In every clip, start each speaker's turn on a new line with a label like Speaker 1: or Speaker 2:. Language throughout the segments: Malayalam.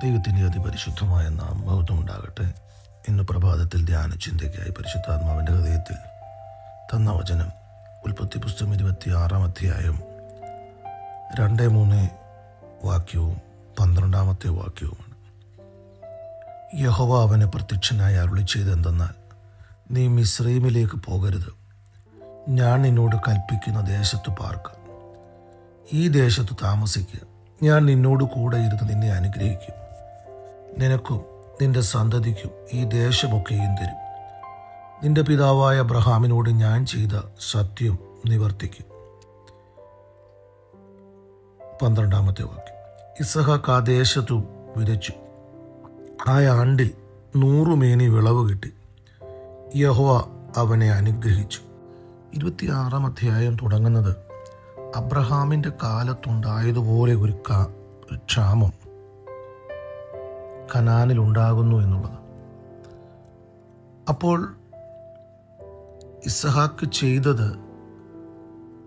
Speaker 1: ദൈവത്തിൻ്റെ അതിപരിശുദ്ധമായ നാമം ഉണ്ടാകട്ടെ. ഇന്ന് പ്രഭാതത്തിൽ ധ്യാന ചിന്തയ്ക്കായി പരിശുദ്ധാത്മാവിൻ്റെ ഹൃദയത്തിൽ തന്ന വചനം ഉൽപ്പത്തി പുസ്തകം 26-ാം അധ്യായം 2-3 വാക്യവും 12-ാമത്തെ വാക്യവുമാണ്. യഹോവ അവന് പ്രത്യക്ഷനായി അരുളി ചെയ്തെന്തെന്നാൽ, നീ മിസ്രയീമിലേക്ക് പോകരുത്, ഞാൻ നിന്നോട് കൽപ്പിക്കുന്ന ദേശത്ത് പാർക്ക, ഈ ദേശത്ത് താമസിക്കുക, ഞാൻ നിന്നോട് കൂടെ ഇരുന്ന് നിന്നെ അനുഗ്രഹിക്കും, നിനക്കും നിന്റെ സന്തതിക്കും ഈ ദേശമൊക്കെയും തരും, നിന്റെ പിതാവായ അബ്രഹാമിനോട് ഞാൻ ചെയ്ത സത്യം നിവർത്തിക്കും. 12-ാമത്തെ വാക്യം. ഇസഹാക്ക് ആ ദേശത്തു വിതച്ചു, ആ ആണ്ടിൽ 100 മേനി വിളവ് കിട്ടി, യഹോവ അവനെ അനുഗ്രഹിച്ചു. 26-ാം അധ്യായം തുടങ്ങുന്നത് അബ്രഹാമിൻ്റെ കാലത്തുണ്ടായതുപോലെ ഒരു ക്ഷാമം കനാനിൽ ഉണ്ടാകുന്നു എന്നുള്ളത്. അപ്പോൾ ഇസഹാക്ക് ചെയ്തത്,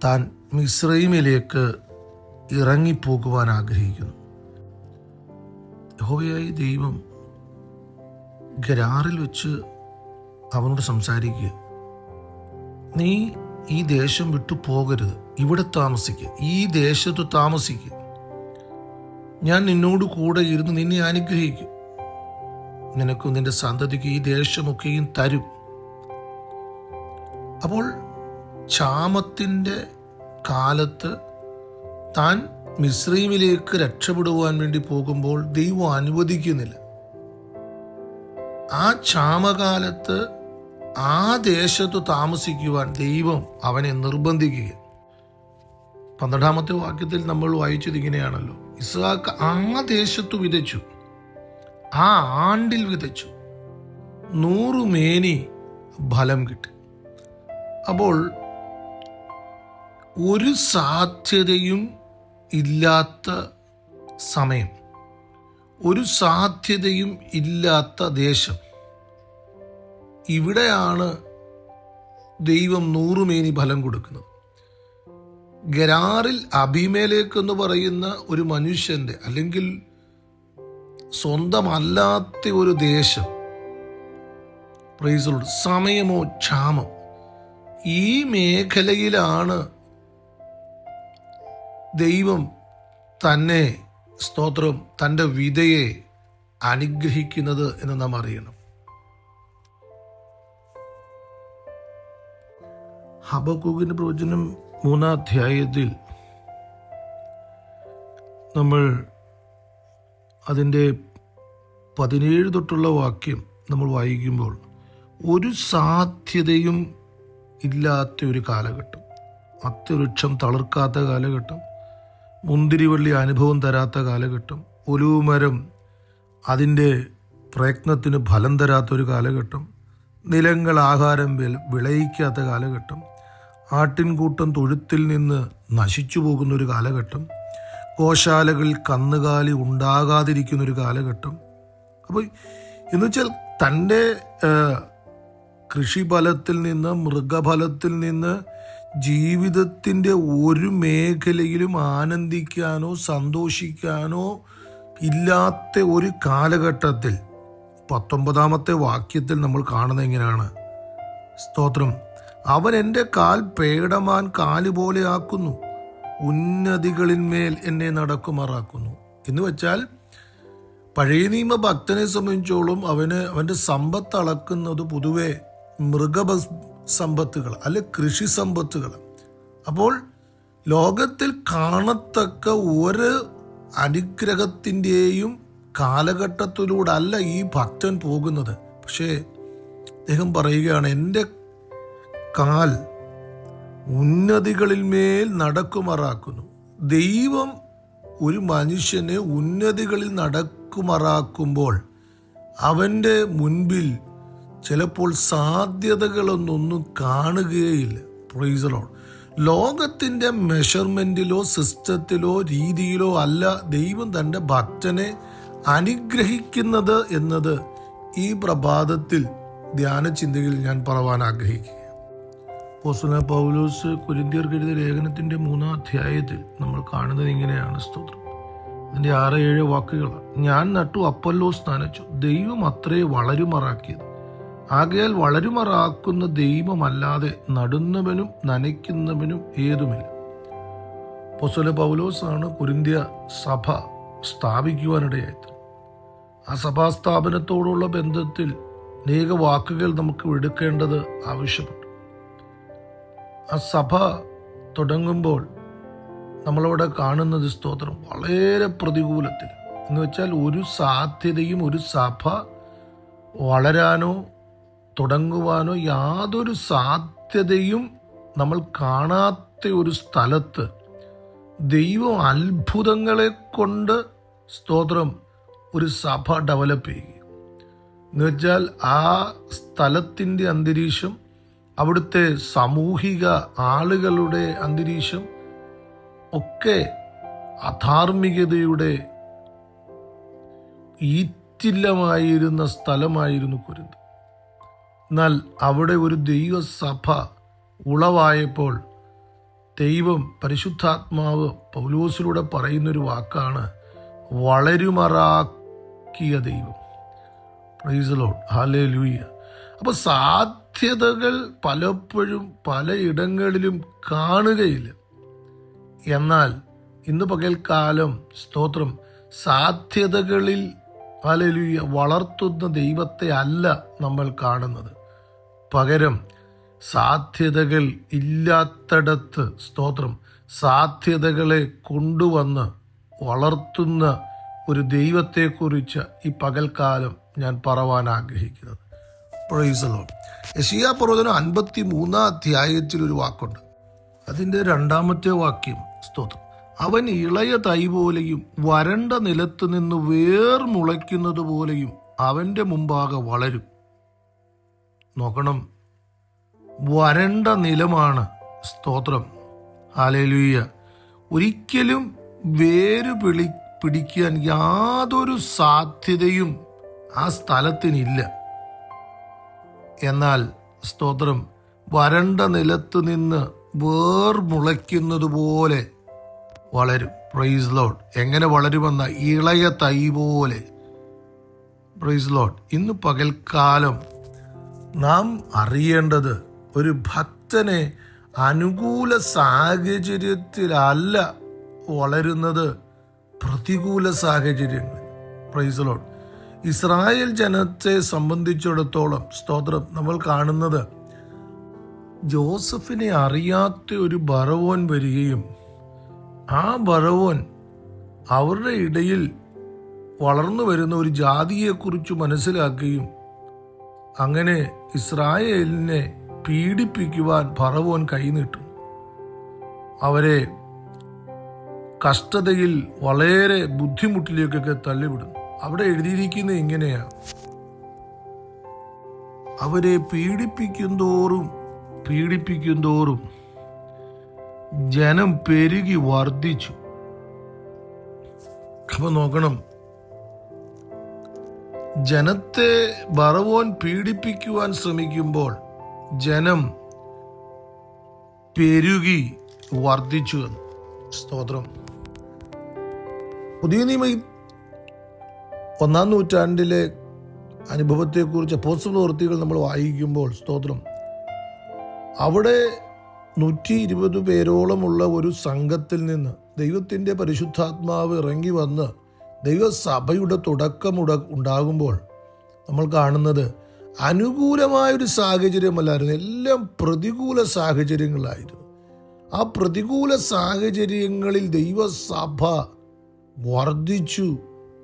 Speaker 1: താൻ മിസ്രയീമിലേക്ക് ഇറങ്ങിപ്പോകുവാൻ ആഗ്രഹിക്കുന്നു. യഹോവയായ ദൈവം ഗരാറിൽ വെച്ച് അവനോട് സംസാരിക്കുക, നീ ഈ ദേശം വിട്ടു പോകരുത്, ഇവിടെ താമസിക്കുക, ഈ ദേശത്ത് താമസിക്കുക, ഞാൻ നിന്നോട് കൂടെ ഇരുന്ന് നിന്നെ അനുഗ്രഹിക്കും, നിനക്കും നിന്റെ സന്തതിക്ക് ഈ ദേശമൊക്കെയും തരും. അപ്പോൾ ക്ഷാമത്തിൻ്റെ കാലത്ത് താൻ മിസ്രയീമിലേക്ക് രക്ഷപ്പെടുവാൻ വേണ്ടി പോകുമ്പോൾ ദൈവം അനുവദിക്കുന്നില്ല. ആ ക്ഷാമകാലത്ത് ആ ദേശത്ത് താമസിക്കുവാൻ ദൈവം അവനെ നിർബന്ധിക്കുക. 12-ാമത്തെ വാക്യത്തിൽ നമ്മൾ വായിച്ചത് ഇങ്ങനെയാണല്ലോ, ഇസ്ഹാക്ക് ആ ദേശത്തു വിതച്ചു, ആ ആണ്ടിൽ വിതച്ചു, 100 മേനി ഫലം കിട്ടി. അപ്പോൾ ഒരു സാധ്യതയും ഇല്ലാത്ത സമയം, ഒരു സാധ്യതയും ഇല്ലാത്ത ദേശം, ഇവിടെയാണ് ദൈവം 100 മേനി ഫലം കൊടുക്കുന്നത്. ഗരാറിൽ അബീമേലേക്ക് എന്ന് പറയുന്ന ഒരു മനുഷ്യൻ്റെ, അല്ലെങ്കിൽ സ്വന്തമല്ലാത്ത ഒരു ദേശം, സമയമോ ക്ഷാമം, ഈ മേഖലയിലാണ് ദൈവം തന്നെ തൻ്റെ വിധയെ അനുഗ്രഹിക്കുന്നത് എന്ന് നാം അറിയണം. ഹബക്കൂക്കിന്റെ പ്രവചനം 3-ാം അധ്യായത്തിൽ നമ്മൾ അതിൻ്റെ 17 തൊട്ടുള്ള വാക്യം നമ്മൾ വായിക്കുമ്പോൾ, ഒരു സാധ്യതയും ഇല്ലാത്ത ഒരു കാലഘട്ടം, അത്തിവൃക്ഷം തളിർക്കാത്ത കാലഘട്ടം, മുന്തിരിവള്ളി അനുഭവം തരാത്ത കാലഘട്ടം, ഒലിവുമരം അതിൻ്റെ പ്രയത്നത്തിന് ഫലം തരാത്തൊരു കാലഘട്ടം, നിലങ്ങൾ ആഹാരം വിളയിക്കാത്ത കാലഘട്ടം, ആട്ടിൻകൂട്ടം തൊഴുത്തിൽ നിന്ന് നശിച്ചു പോകുന്നൊരു കാലഘട്ടം, ഗോശാലകളിൽ കന്നുകാലി ഉണ്ടാകാതിരിക്കുന്നൊരു കാലഘട്ടം. അപ്പോൾ എന്ന് വെച്ചാൽ തൻ്റെ കൃഷിഫലത്തിൽ നിന്ന്, മൃഗഫലത്തിൽ നിന്ന് ജീവിതത്തിൻ്റെ ഒരു മേഖലയിലും ആനന്ദിക്കാനോ സന്തോഷിക്കാനോ ഇല്ലാത്ത ഒരു കാലഘട്ടത്തിൽ 19-ാമത്തെ വാക്യത്തിൽ നമ്മൾ കാണുന്നത് എങ്ങനെയാണ്? സ്തോത്രം. അവൻ എൻ്റെ കാൽ പേടമാൻ കാലുപോലെ ആക്കുന്നു, ഉന്നതികളിന്മേൽ എന്നെ നടക്കുമാറാക്കുന്നു. എന്ന് വെച്ചാൽ പഴയ നിയമ ഭക്തനെ സംബന്ധിച്ചോളം അവൻ്റെ സമ്പത്ത് അളക്കുന്നത് പൊതുവെ സമ്പത്തുകൾ അല്ലെ കൃഷി സമ്പത്തുകൾ. അപ്പോൾ ലോകത്തിൽ കാണത്തക്ക ഒരു അനുഗ്രഹത്തിൻ്റെയും കാലഘട്ടത്തിലൂടെ അല്ല ഈ ഭക്തൻ പോകുന്നത്. പക്ഷേ അദ്ദേഹം പറയുകയാണ്, എൻ്റെ കാൽ ഉന്നതികളിൽ മേൽ നടക്കുമാറാക്കുന്നു. ദൈവം ഒരു മനുഷ്യനെ ഉന്നതികളിൽ നടക്കുമാറാക്കുമ്പോൾ അവൻ്റെ മുൻപിൽ ചിലപ്പോൾ സാധ്യതകളൊന്നും കാണുകയില്ല. Price the Lord. ലോകത്തിൻ്റെ മെഷർമെൻറ്റിലോ സിസ്റ്റത്തിലോ രീതിയിലോ അല്ല ദൈവം തൻ്റെ ഭക്തനെ അനുഗ്രഹിക്കുന്നത് എന്നത് ഈ പ്രഭാതത്തിൽ ധ്യാന ചിന്തയിൽ ഞാൻ പറവാൻ ആഗ്രഹിക്കുക. അപ്പോസ്തലനായ പൗലോസ് കൊരിന്ത്യർക്ക് എഴുതിയ ലേഖനത്തിൻ്റെ 3-ാം അധ്യായത്തിൽ നമ്മൾ കാണുന്നത് ഇങ്ങനെയാണ്. സ്തോത്രം. അതിൻ്റെ 6-7 വാക്കുകൾ. ഞാൻ നട്ടു, അപ്പൊല്ലോസ് നനച്ചു, ദൈവം അത്രേ വളരുമാറാക്കിയത്. ആകയാൽ വളരുമാറാക്കുന്ന ദൈവമല്ലാതെ നടുന്നവനും നനയ്ക്കുന്നവനും ഏതുമില്ല. അപ്പോസ്തലൻ പൗലോസാണ് കൊരിന്ത്യ സഭ സ്ഥാപിക്കുവാനിടയായത്. ആ സഭാസ്ഥാപനത്തോടുള്ള ബന്ധത്തിൽ അനേക വാക്കുകൾ നമുക്ക് എടുക്കേണ്ടത് ആവശ്യമുണ്ട്. ആ സഭ തുടങ്ങുമ്പോൾ നമ്മളവിടെ കാണുന്നത് സ്തോത്രം വളരെ പ്രതികൂലത്തിൽ, എന്ന് വെച്ചാൽ ഒരു സാധ്യതയും ഒരു സഭ വളരാനോ തുടങ്ങുവാനോ യാതൊരു സാധ്യതയും നമ്മൾ കാണാത്ത ഒരു സ്ഥലത്ത് ദൈവം അത്ഭുതങ്ങളെ കൊണ്ട് സ്തോത്രം ഒരു സഭ ഡെവലപ്പ് ചെയ്യുക. എന്ന് വെച്ചാൽ ആ സ്ഥലത്തിൻ്റെ അന്തരീക്ഷം, അവിടുത്തെ സാമൂഹിക ആളുകളുടെ അന്തരീക്ഷം ഒക്കെ അധാർമികതയുടെ ഈറ്റില്ലമായിരുന്ന സ്ഥലമായിരുന്നു കൊരിന്ത്. എന്നാൽ അവിടെ ഒരു ദൈവസഭ ഉളവായപ്പോൾ ദൈവം പരിശുദ്ധാത്മാവ് പൗലോസിലൂടെ പറയുന്നൊരു വാക്കാണ് വളരുമാറാക്കിയ ദൈവം. Price the lord, hallelujah. അപ്പോൾ സാധ്യതകൾ പലപ്പോഴും പലയിടങ്ങളിലും കാണുകയില്ല. എന്നാൽ ഇന്ന് പകൽക്കാലം സ്തോത്രം സാധ്യതകളിൽ ഹല്ലേലൂയ വളർത്തുന്ന ദൈവത്തെ അല്ല നമ്മൾ കാണുന്നത്. പകരം സാധ്യതകൾ ഇല്ലാത്തിടത്ത് സ്തോത്രം സാധ്യതകളെ കൊണ്ടുവന്ന് വളർത്തുന്ന ഒരു ദൈവത്തെക്കുറിച്ച് ഈ പകൽക്കാലം ഞാൻ പറവാൻ ആഗ്രഹിക്കുന്നത്. Price the Lord. യെശയ്യാ പ്രവചനം 53 അധ്യായത്തിൽ ഒരു വാക്കുണ്ട്. അതിൻ്റെ 2-ാമത്തെ വാക്യം സ്തോത്രം, അവൻ ഇളയ തൈ പോലെയും വരണ്ട നിലത്ത് നിന്ന് വേർ മുളയ്ക്കുന്നത് പോലെയും അവൻ്റെ മുമ്പാകെ വളരും. നോക്കണം, വരണ്ട നിലമാണ് സ്തോത്രം, ഹല്ലേലൂയ. ഒരിക്കലും വേര് പിടിക്കാൻ യാതൊരു സാധ്യതയും ആ സ്ഥലത്തിനില്ല. എന്നാൽ സ്തോത്രം വരണ്ട നിലത്ത് നിന്ന് വേർ മുളയ്ക്കുന്നത് പോലെ വളരും. Praise Lord. എങ്ങനെ വളരുമെന്ന ഇളയ തൈ പോലെ. Praise Lord. ഇന്ന് പകൽക്കാലം നാം അറിയേണ്ടത് ഒരു ഭക്തനെ അനുകൂല സാഹചര്യത്തിലല്ല വളരുന്നത്, പ്രതികൂല സാഹചര്യങ്ങൾ. Praise Lord. ഇസ്രായേൽ ജനത്തെ സംബന്ധിച്ചിടത്തോളം സ്തോത്രം നമ്മൾ കാണുന്നത് ജോസഫിനെ അറിയാത്ത ഒരു ബറവോൻ വരികയും ആ ബറവോൻ അവരുടെ ഇടയിൽ വളർന്നു വരുന്ന ഒരു ജാതിയെക്കുറിച്ച് മനസ്സിലാക്കുകയും അങ്ങനെ ഇസ്രായേലിനെ പീഡിപ്പിക്കുവാൻ ഫറവോൻ കൈനീട്ടും. അവരെ കഷ്ടതയിൽ വളരെ ബുദ്ധിമുട്ടിലേക്കൊക്കെ തള്ളിവിടുന്നു. അവിടെ എഴുതിയിരിക്കുന്നത് ഇങ്ങനെയാണ്, അവരെ പീഡിപ്പിക്കും തോറും ജനം പെരുകി വർദ്ധിച്ചു. അപ്പൊ നോക്കണം, ജനത്തെ ഫറവോൻ പീഡിപ്പിക്കുവാൻ ശ്രമിക്കുമ്പോൾ ജനം പെരുകി വർദ്ധിച്ചു എന്ന്. സ്തോത്രം. പുതിയ നിയമ 1-ാം നൂറ്റാണ്ടിലെ അനുഭവത്തെക്കുറിച്ച് അപ്പോസ്തലപ്രവൃത്തികൾ നമ്മൾ വായിക്കുമ്പോൾ സ്തോത്രം അവിടെ 120 പേരോളമുള്ള ഒരു സംഘത്തിൽ നിന്ന് ദൈവത്തിൻ്റെ പരിശുദ്ധാത്മാവ് ഇറങ്ങി വന്ന് ദൈവസഭയുടെ തുടക്കം ഉണ്ടാകുമ്പോൾ നമ്മൾ കാണുന്നത് അനുകൂലമായൊരു സാഹചര്യമല്ലായിരുന്നു, എല്ലാം പ്രതികൂല സാഹചര്യങ്ങളായിരുന്നു. ആ പ്രതികൂല സാഹചര്യങ്ങളിൽ ദൈവസഭ വർദ്ധിച്ചു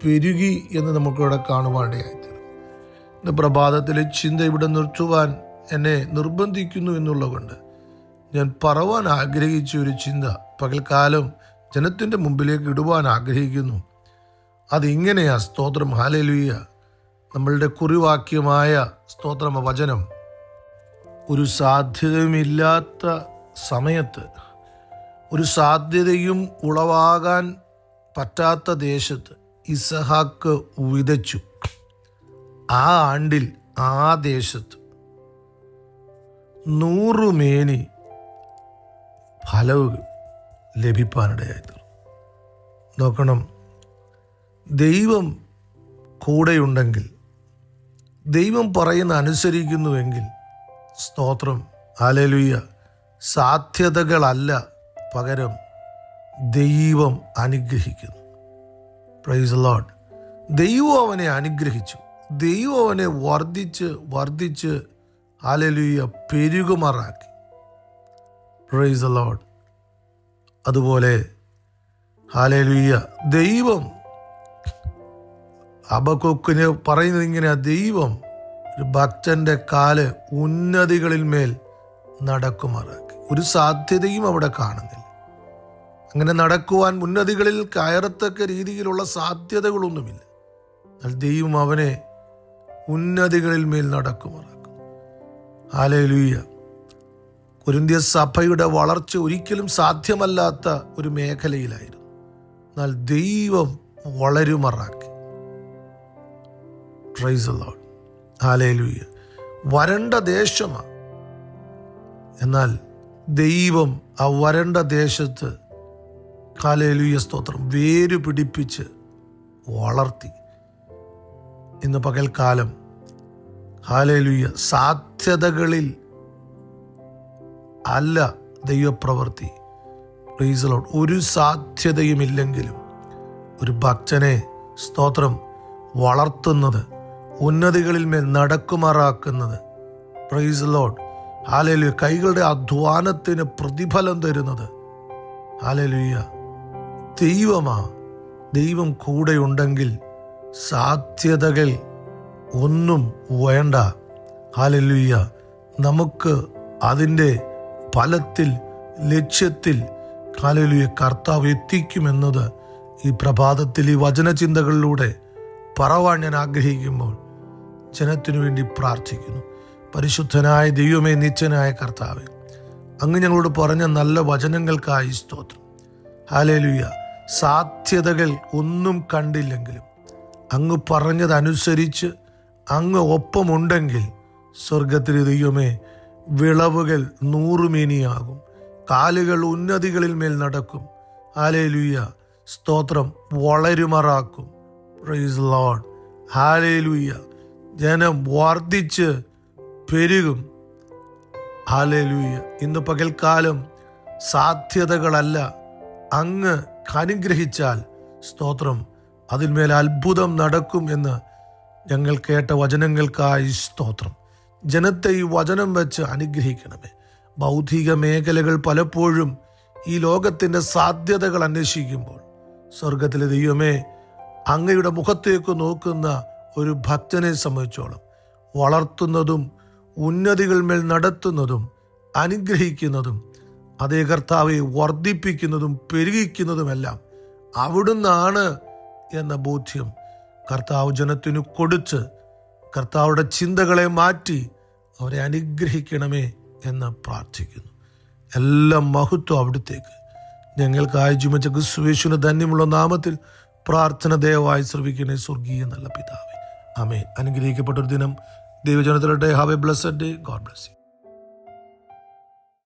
Speaker 1: പെരുകി എന്ന് നമുക്കിവിടെ കാണുവാനിടയായിത്തീരും. ഇന്ന് പ്രഭാതത്തിലെ ചിന്ത ഇവിടെ നിർത്തുവാൻ എന്നെ നിർബന്ധിക്കുന്നു എന്നുള്ളതുകൊണ്ട് ഞാൻ പറവാൻ ആഗ്രഹിച്ച ഒരു ചിന്ത പകൽക്കാലം ജനത്തിൻ്റെ മുമ്പിലേക്ക് ഇടുവാൻ ആഗ്രഹിക്കുന്നു. അതിങ്ങനെയാ. സ്തോത്രം, ഹല്ലേലൂയ. നമ്മളുടെ കുറിവാക്യമായ സ്തോത്രം വചനം, ഒരു സാധ്യതയുമില്ലാത്ത സമയത്ത്, ഒരു സാധ്യതയും ഉളവാകാൻ പറ്റാത്ത ദേശത്ത് ഇസഹാക്ക് വിതച്ചു. ആ ആണ്ടിൽ ആ ദേശത്ത് 100 മേനി ഫലവും ലഭിക്കാനിടയായി. നോക്കണം, ദൈവം കൂടെയുണ്ടെങ്കിൽ, ദൈവം പറയുന്ന അനുസരിക്കുന്നുവെങ്കിൽ, സ്തോത്രം, ഹല്ലേലൂയ, സാധ്യതകളല്ല, പകരം ദൈവം അനുഗ്രഹിക്കുന്നു. Praise the lord. ദൈവം അവനെ അനുഗ്രഹിച്ചു. ദൈവം അവനെ വർദ്ധിച്ച് ഹല്ലേലൂയ പെരുകുമാറാക്കി. Praise the lord. അതുപോലെ ഹല്ലേലൂയ ദൈവം ഹബക്കൂക്കിന് പറയുന്നത് ഇങ്ങനെ, ദൈവം ഒരു ഭക്തന്റെ കാല് ഉന്നതികളിൽ മേൽ നടക്കുമാറാക്കി. ഒരു സാധ്യതയും അവിടെ കാണുന്നില്ല. അങ്ങനെ നടക്കുവാൻ ഉന്നതികളിൽ കയറത്തക്ക രീതിയിലുള്ള സാധ്യതകളൊന്നുമില്ല. എന്നാൽ ദൈവം അവനെ ഉന്നതികളിൽ മേൽ നടക്കുമാറാക്കും. ഹല്ലേലൂയ. കൊരിന്ത്യ സഭയുടെ വളർച്ച ഒരിക്കലും സാധ്യമല്ലാത്ത ഒരു മേഖലയിലായിരുന്നു. എന്നാൽ ദൈവം വളരുമാറാക്കി. Praise the lord. ഹല്ലേലൂയ. വരണ്ട ദേശമാണ്. എന്നാൽ ദൈവം ആ വരണ്ട ദേശത്ത് ഹല്ലേലൂയ സ്തോത്രം വേര് പിടിപ്പിച്ച് വളർത്തി. ഇന്ന് പകൽക്കാലം ഹല്ലേലൂയ സാധ്യതകളിൽ അല്ല ദൈവപ്രവൃത്തി. Price the Lord. ഒരു സാധ്യതയുമില്ലെങ്കിലും ഒരു ഭക്തനെ സ്തോത്രം വളർത്തുന്നത്, ഉന്നതികളിൽ മേൽ നടക്കുമാറാക്കുന്നത്, പ്രൈസ് ദി ലോർഡ്, ഹല്ലേലൂയ, കൈകളുടെ അധ്വാനത്തിന് പ്രതിഫലം തരുന്നത്, ഹല്ലേലൂയ, ദൈവമാ. ദൈവം കൂടെയുണ്ടെങ്കിൽ സാധ്യതകൾ ഒന്നും വേണ്ട. ഹല്ലേലൂയ. നമുക്ക് അതിൻ്റെ ഫലത്തിൽ, ലക്ഷ്യത്തിൽ ഹല്ലേലൂയ കർത്താവ് എത്തിക്കുമെന്നത് ഈ പ്രഭാതത്തിൽ ഈ വചനചിന്തകളിലൂടെ പറവാൻ ഞാൻ ആഗ്രഹിക്കുമ്പോൾ ജനത്തിനു വേണ്ടി പ്രാർത്ഥിക്കുന്നു. പരിശുദ്ധനായ ദൈവമേ, നിത്യനായ കർത്താവേ, അങ്ങ് ഞങ്ങളോട് പറഞ്ഞ നല്ല വചനങ്ങൾക്കായി സ്തോത്രം. ഹല്ലേലൂയ. സാധ്യതകൾ ഒന്നും കണ്ടില്ലെങ്കിലും അങ്ങ് പറഞ്ഞതനുസരിച്ച് അങ്ങ് ഒപ്പമുണ്ടെങ്കിൽ സ്വർഗത്തിലെ ദൈവമേ, വിളവുകൾ 100 മേനിയാകും, കാലുകൾ ഉന്നതികളിൽ മേൽ നടക്കും. ഹല്ലേലൂയ സ്തോത്രം, വളരുമാറാക്കും. Praise the lord. ഹല്ലേലൂയ. ജനം വർദ്ധിച്ച് പെരുകും. ഹല്ലേലൂയ. ഇന്ന് പകൽക്കാലം സാധ്യതകളല്ല, അങ്ങ് അനുഗ്രഹിച്ചാൽ സ്തോത്രം അതിന്മേൽ അത്ഭുതം നടക്കും എന്ന് ഞങ്ങൾ കേട്ട വചനങ്ങൾക്കായി സ്തോത്രം. ജനത്തെ ഈ വചനം വെച്ച് അനുഗ്രഹിക്കണമേ. ഭൗതിക മേഖലകൾ പലപ്പോഴും ഈ ലോകത്തിൻ്റെ സാധ്യതകൾ അന്വേഷിക്കുമ്പോൾ സ്വർഗത്തിലെ ദൈവമേ, അങ്ങയുടെ മുഖത്തേക്ക് നോക്കുന്ന ഒരു ഭക്തനെ സംബന്ധിച്ചോളം വളർത്തുന്നതും ഉന്നതികൾ മേൽ നടത്തുന്നതും അനുഗ്രഹിക്കുന്നതും അതേ കർത്താവെ വർദ്ധിപ്പിക്കുന്നതും പെരുകിക്കുന്നതുമെല്ലാം അവിടുന്നാണ് എന്ന ബോധ്യം കർത്താവ് ജനത്തിനു കൊടുത്ത് കർത്താവുടെ ചിന്തകളെ മാറ്റി അവരെ അനുഗ്രഹിക്കണമേ എന്ന് പ്രാർത്ഥിക്കുന്നു. എല്ലാ മഹത്വം അവിടുത്തേക്ക്. ഞങ്ങൾക്കായി ചുമച്ച ക്രിസ്തുയേശുവിന്റെ ധന്യമുള്ള നാമത്തിൽ പ്രാർത്ഥന ദയവായി ശ്രവിക്കണേ സ്വർഗീയ നല്ല പിതാവേ. ആമേൻ. അനുഗ്രഹിക്കപ്പെട്ടൊരു ദിനം ദൈവജനത്തിലൂടെ. Have a blessed day. God bless U.